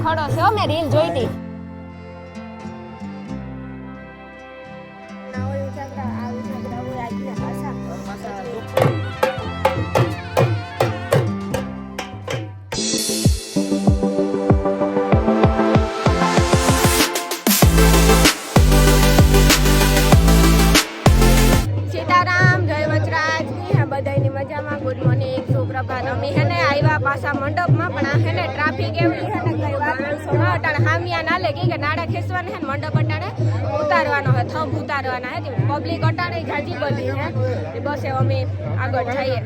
ખડો છે મેં રીલ જોઈ હતી. ગુડ મોર્નિંગ, સુપ્રભાત. અમે હેને આવ્યા પાછા મંડપમાં, પણ આ હેને ટ્રાફિક એવી છે ને કઈ વાત પૂછો ના. અટાણે હામિયા ના લે કે નાડા ખેંચવાને હે, મંડપ અટાણે ઉતારવાનો હે, થંભ ઉતારવાના હે. પબ્લિક અટાણે જાજી બધી હે. બસ અમે આગળ જઈએ.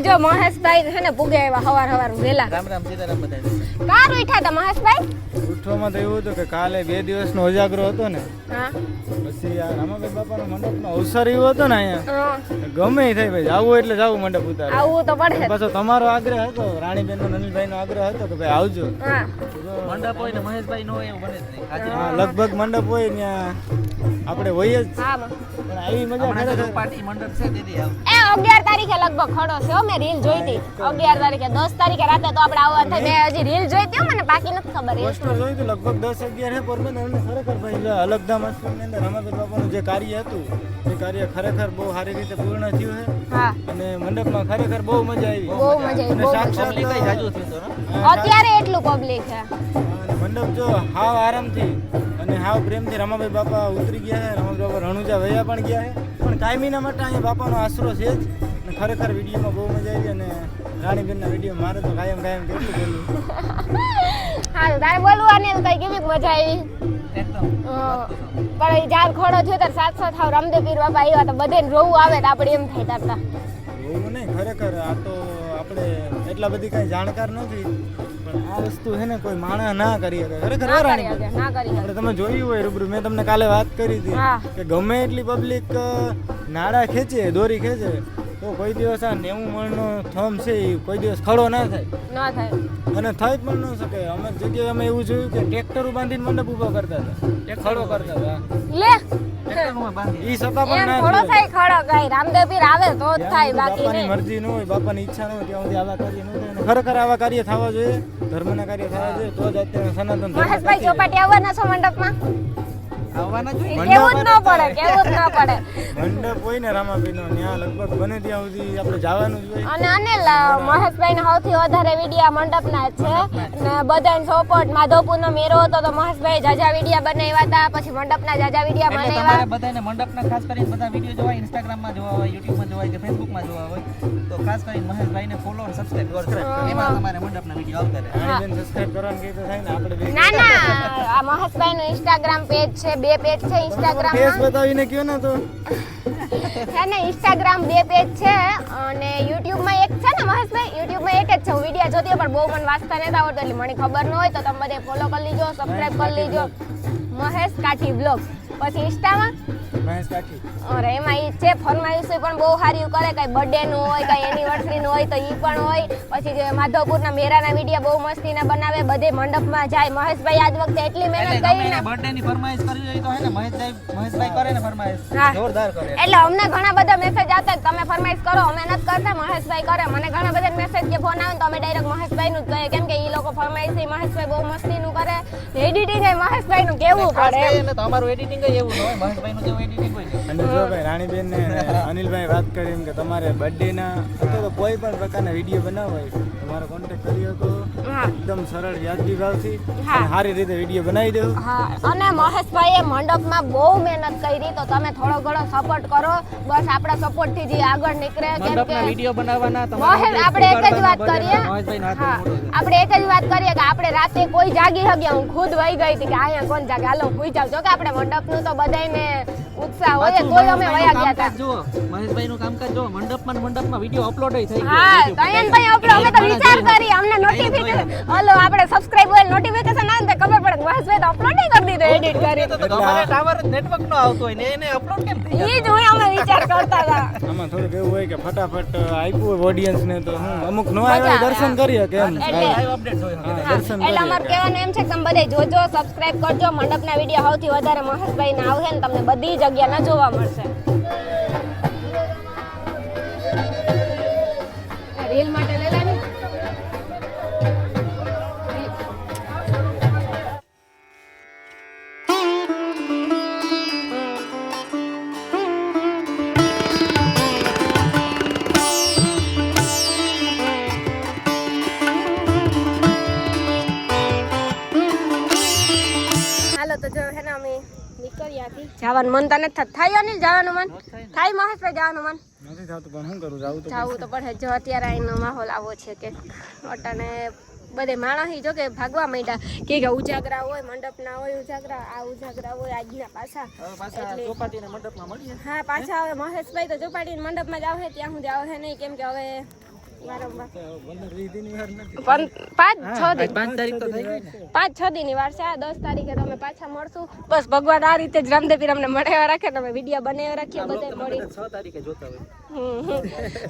જો મહેશભાઈ છે ને પૂગે એવા હવાર વેલા. રામ રામ સીતારામ બધા. કાર ઉઠ્યા હતા મહેશભાઈ? ઉઠવામાં તો એવું હતું કે કાલે 2 દિવસનો ઉજાગરો હતો ને, હા પછી આ રામાભાઈ બાપાનો મંડપનો અવસર એવો હતો ને અહીંયા, હા. ગમે એ થાય ભાઈ આવું એટલે જાવું મંડપ ઉતારે. આવવું તો પડે. પાછો તમારો આગ્રહ હતો, રાણીબેનનો અનિલભાઈનો આગ્રહ હતો કે ભાઈ આવજો. હા મંડપ હોય ને મહેશભાઈ નો હોય એવું બને જ નહીં. હાજરી હા, લગભગ મંડપ હોય ત્યાં આપણે હોઈએ જ. હા પણ આવી મજા હમણાં ખરેખર. તો પાર્ટી મંડપ છે દીદી આવ. એ 11 તારીખે લગભગ ખડો છે હો, મેં રીલ જોઈ હતી. 11 તારીખે 10 તારીખે રાતે તો આપણે આવવાનું થાય. મેં હજી રીલ જોઈ હતી હો, મને બાકી નથી ખબર. પોસ્ટર જોયું હતું લગભગ 10-11 હે પોરબંદર, અને ખરેખર ભાઈ જો અલગધામ આશ્રમની અંદર રામાભાઈ બાપાનું જે કાર્ય હતું એ કાર્ય ખરેખર બહુ સારી રીતે પૂર્ણ થયું છે. હા અને મંડપમાં ખરેખર બહુ મજા આવી. બહુ મજા આવી, અને બહુ સાક્ષાત પબ્લિક કઈ જાજુ થયું તો ને. અત્યારે એટલું પબ્લિક છે. અને મંડપ જો હાવ આરામથી અને હાવ પ્રેમથી રામાભાઈ બાપા ઉતરી ગયા છે. રામાભાઈ બાપા રણુજા વયા પણ ગયા છે, પણ કાયમીના માટે અહીંયા બાપાનો આશરો છે જ. અને ખરેખર વિડીયોમાં બહુ મજા આવી. અને રાણીબેનના વિડીયો મારે તો કાયમ કેટલું બોલવું. હા તારે બોલવાની કઈ કેવી મજા આવી. એકદમ પણ એ જાર ખોડો થયો ત્યારે સાથ હાવ રામદેવ પીર બાપા આવ્યા તો બધાને રોવું આવે તો આપણે એમ થાય તારતા. એવું નહીં, ખરેખર આ તો આપણે એટલા બધી કાંઈ જાણકાર નથી, પણ આ વસ્તુ છે ને કોઈ માણસ ના કરી શકે. ખરેખર ના કરી રાણીબેન શકે, ના કરી શકે. આપણે તમે જોયું હોય રૂબરૂ, મેં તમને કાલે વાત કરી હતી હા. કે ગમે એટલી પબ્લિક નાડા ખેંચે, દોરી ખેંચે, તો કોઈ દિવસ આ 90 મણનો થમ છે એ કોઈ દિવસ ખડો ના થાય. ના થાય. અને થઈ પણ ન શકે. અમુક જગ્યાએ અમે એવું જોયું કે ટ્રેક્ટરો બાંધીને મંડપ ઊભો કરતા હતા, ખડો કરતા હતા. લે ટ્રેક્ટરમાં બાંધી. ઈ છતાં પણ એમ ના થોડો થાય. થાય ખડો કઈ રામદેવ પીર આવે તો જ થાય, બાકી બાપાની નહીં. મરજી ન હોય, બાપાની ઈચ્છા ન હોય ત્યાં સુધી આવા કાર્ય ન થાય. અને ખરેખર આવા કાર્ય થવા જોઈએ, ધર્મના કાર્ય થવા જોઈએ, તો જ અત્યારે સનાતન ધર્મ મહેશભાઈ ટકી રહે. ચોપાટી આવવાના છો મંડપમાં? આવવાના જોઈએ. કેવું જ ન પડે, કેવું જ ન પડે. મંડપ હોય ને રામાભાઈનો, ત્યાં લગભગ બને ત્યાં સુધી આપણે જવાનું જ હોય. અને અનિલ મહેશભાઈ ને સૌથી વધારે વિડિયા મંડપના જ છે ને બધાને સપોર્ટ. માધવપુરનો મેરો હતો તો મહેશભાઈ જાજા વિડિયા બનાવ્યા હતા, પછી મંડપના જાજા વિડિયા એટલે તમારે બનાવ્યા. બધાને મંડપના ખાસ કરીને બધા વિડીયો જોવા, ઇન્સ્ટાગ્રામમાં જોવા હોય, યુટ્યુબમાં જોવા હોય કે ફેસબુકમાં જોવા હોય તો ખાસ કરીને મહેશભાઈને ફોલો અને સબસ્ક્રાઇબ કરો. એમાં તમારે મંડપના વિડીયો આવતા રહે. રાણીબેન સબસ્ક્રાઇબ કરવાનું કીધું થાય ને આપણે બે. ના ના, આ મહેશભાઈ નું ઇન્સ્ટાગ્રામ પેજ છે, 2 પેજ છે ઇન્સ્ટાગ્રામ ફેસ બતાવીને કયો ને તો. છે ને. ઇન્સ્ટાગ્રામ 2 પેજ છે અને યુટ્યુબ માં એક છે ને મહેશભાઈ, યુટ્યુબ માં એક જ છે. હું વિડિયો જોતી હોય પણ બહુ મને વાંચતા નથી આવડતું એટલે મને ખબર ન હોય તો તમે બધે ફોલો કરી લીજો, સબસ્ક્રાઇબ કરી લીજો. મહેશ કાઠી બ્લોગ. પછી ઇન્સ્ટામાં મહેશ કાઠી. અરે એમાં ઈ છે ફરમાઈશ પણ બહુ સારી કરે, કઈ બર્થડે નું હોય, કઈ એનિવર્સરી નું હોય તો ઈ પણ હોય. પછી જે માધવપુરના મેરાના વિડિયો બહુ મસ્તીના બનાવે, બધે મંડપમાં જાય. મહેશભાઈ આજ વખતે એટલી મહેનત કરી ને, બર્થડે ની ફરમાઈશ કરવી હોય તો હે ને મહેશભાઈ કરે ને ફરમાઈશ હા. જોરદાર કરે. એટલે અમને ઘણા બધા મેસેજ આવતા કે તમે ફરમાઈશ કરો, અમે નથી કરતા, મહેશભાઈ કરે. મને ઘણા બધા મેસેજ કે ફોન આવે તો અમે ડાયરેક્ટ મહેશભાઈ નું જ કહીએ, કેમ કે ઈ લોકો ફરમાઈશ મહેશભાઈ બહુ મસ્તી નું કરે, એડિટિંગ એ મહેશભાઈ નું કેવું ખાસ પડે. કરીને તો અમારું એડિટિંગ એવું ન હોય, મહેશભાઈ નું જેવું એડિટિંગ હોય ને. અને જો ભાઈ રાણીબેન ને અનિલભાઈ વાત કરી એમ કે તમારે બર્થડે ના અથવા તો કોઈ પણ પ્રકારના વિડીયો બનાવવા હોય તમારો કોન્ટેક્ટ કર્યો તો હા. એકદમ સરળ વ્યાજબી ભાવથી હા. અને સારી રીતે વિડીયો બનાવી દેવું. હા, અને મહેશભાઈએ મંડપમાં બહુ મહેનત કરી તો તમે થોડો ઘણો સપોર્ટ કરો. બસ આપણા સપોર્ટ થી જે આગળ નીકળે, કેમ કે મંડપના વિડીયો બનાવવાના મહેશ આપણે એક જ વાત કરીએ. મહેશભાઈ ના હા, આપણે એક જ વાત કરીએ કે આપણે રાતે કોઈ જાગી હગ્યા, હું ખુદ વહી ગઈ હતી કે અહીંયા કોણ જાગે, હાલો હુઈ જાવ. જો કે આપણે મંડપનું તો બધાયને ઉત્સાહ હોય તોય અમે વયા ગયા હતા. જો મહેશભાઈ નું કામકાજ જો મંડપમાં વિડીયો અપલોડ થઈ ગયો. હા, તઈ આપણે અમે તો વિચાર કરી, અમને નોટિફિકેશન હલો આપણે સબસ્ક્રાઇબ હોય નોટિફિકેશન આવે ને ખબર પડે મહેશભાઈ તો અપલોડ નહીં કરી દીધો, એડિટ કરી. તો તમારે ટાવર નેટવર્ક નો આવતો હોય ને એને અપલોડ કેમ થઈ જાય? ઈ જ હોય અમે વિચાર કરતા હતા. આમાં થોડુંક એવું હોય કે ફટાફટ આપ્યું હોય ઓડિયન્સ ને તો અમુક નો આવે દર્શન કરી શકે એમ. એટલે લાઈવ અપડેટ જોઈ શકે. હા, દર્શન એટલે અમારે કહેવાનું એમ છે કે તમે બધે જોજો, સબસ્ક્રાઇબ કરજો. મંડપના વિડીયો સૌથી વધારે મહેશભાઈ ના આવશે ને તમને બધી જગ્યાના જોવા મળશે. રીલ માટે લઈ લેવાની. તો જો હે ને અમે નીકળ્યા હતી. જવાનું મન તને થાય નહીં? જવાનું મન થાય મહેશભાઈ? જવાનું મન નથી થતું પણ શું કરું, જાવું તો જવું તો પડે. જો અત્યારે અહીંનો માહોલ આવો છે કે અટાણે બધે માણસ જો કે ભાગવા માંડ્યા કે ઉજાગરા હોય, મંડપના હોય ઉજાગરા, આ ઉજાગરા હોય આજના પાછા. ચોપાટીના મંડપમાં મળીએ. હા, પાછા હવે મહેશભાઈ તો ચોપાટીના મંડપમાં જ આવે, ત્યાં સુધી આવે નહીં, કેમ કે હવે વારંવાર 15-20 દિનની વાર નથી. 5-6 દિન 5 તારીખ તો થઈ ગઈ ને 5-6 દિનની વાર છે. આ 10 તારીખે તમે પાછા મળશું. બસ ભગવાન આ રીતે જ રામદેવી અમને મળ્યા રાખે ને અમે વિડીયો બનાવ્યા રાખીએ બધે મળી. 6 તારીખે જોતા હોય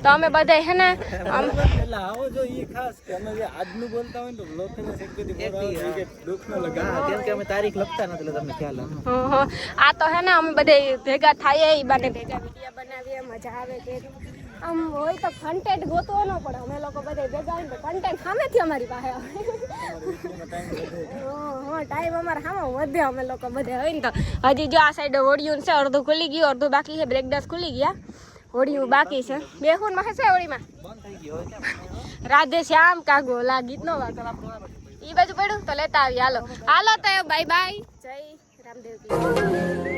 તો અમે બધા હે ને એટલે આવો જો ઈ ખાસ કે અમે જે આજનું બોલતા હોય ને તો બ્લોગ ને સેકન્ડ દી મોર આવે કે દુઃખ ન લગાવે. હા કેમ કે અમે તારીખ લખતા નથી એટલે તમને ખ્યાલ આવે આ તો હે ને અમે બધે ભેગા થાય એ બાને ભેગા વિડીયો બનાવીએ મજા આવે કે આમ હોય તો કન્ટેન્ટ ગોતવો ન પડે. અમે લોકો બધા ભેગા હોય તો કન્ટેન્ટ સામેથી અમારી પાસે આવે. હા ટાઈમ અમારા સામે વધે. અમે લોકો બધે હોય ને તો હજી જો આ સાઈડ હોડિયું છે અડધું ખુલી ગયું અડધું બાકી છે. બ્રેક ડાન્સ ખુલી ગયા હોડિયું બાકી છે. બેહુનમાં હશે હોળીમાં બંધ થઈ ગયો હોય કેમ રાધે શ્યામ કાગો લા ગીત નો વાગે ઈ બાજુ પડ્યું તો લેતા આવી. હાલો હાલો તો બાય બાય જય રામદેવ.